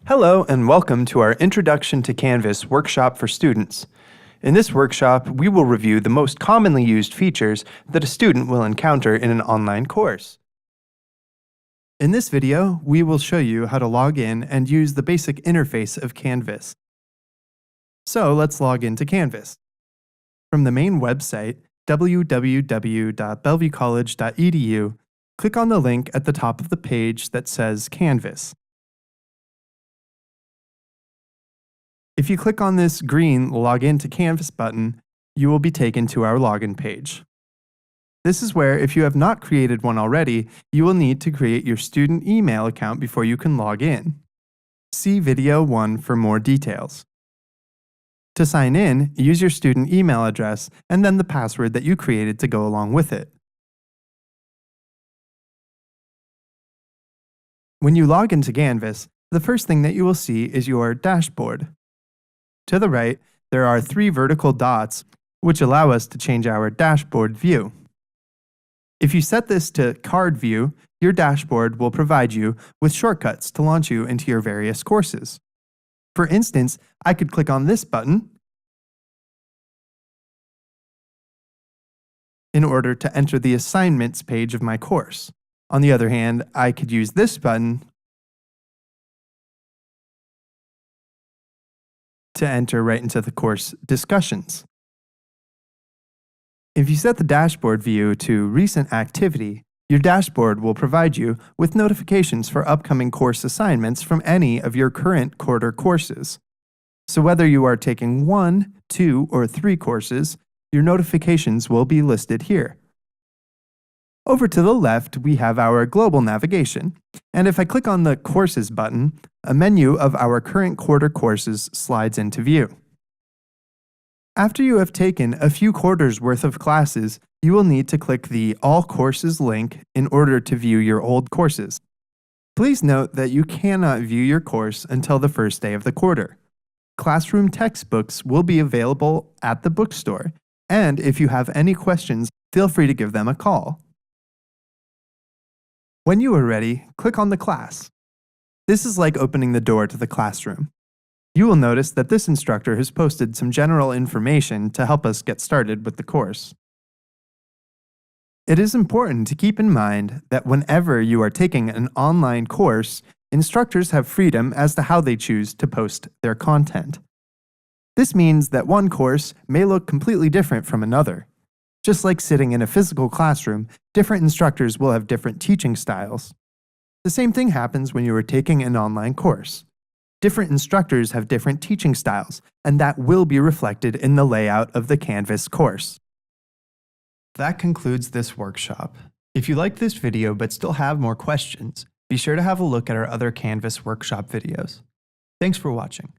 Hello and welcome to our Introduction to Canvas workshop for students. In this workshop, we will review the most commonly used features that a student will encounter in an online course. In this video, we will show you how to log in and use the basic interface of Canvas. So let's log into Canvas. From the main website, www.bellevuecollege.edu, click on the link at the top of the page that says Canvas. If you click on this green Login to Canvas button, you will be taken to our login page. This is where, if you have not created one already, you will need to create your student email account before you can log in. See video 1 for more details. To sign in, use your student email address and then the password that you created to go along with it. When you log into Canvas, the first thing that you will see is your dashboard. To the right, there are 3 vertical dots, which allow us to change our dashboard view. If you set this to card view, your dashboard will provide you with shortcuts to launch you into your various courses. For instance, I could click on this button in order to enter the assignments page of my course. On the other hand, I could use this button to enter right into the course discussions. If you set the dashboard view to recent activity, your dashboard will provide you with notifications for upcoming course assignments from any of your current quarter courses. So whether you are taking 1, 2, or 3 courses, your notifications will be listed here. Over to the left, we have our global navigation, and if I click on the Courses button, a menu of our current quarter courses slides into view. After you have taken a few quarters worth of classes, you will need to click the All Courses link in order to view your old courses. Please note that you cannot view your course until the first day of the quarter. Classroom textbooks will be available at the bookstore, and if you have any questions, feel free to give them a call. When you are ready, click on the class. This is like opening the door to the classroom. You will notice that this instructor has posted some general information to help us get started with the course. It is important to keep in mind that whenever you are taking an online course, instructors have freedom as to how they choose to post their content. This means that one course may look completely different from another. Just like sitting in a physical classroom, different instructors will have different teaching styles. The same thing happens when you are taking an online course. Different instructors have different teaching styles, and that will be reflected in the layout of the Canvas course. That concludes this workshop. If you like this video but still have more questions, be sure to have a look at our other Canvas workshop videos. Thanks for watching.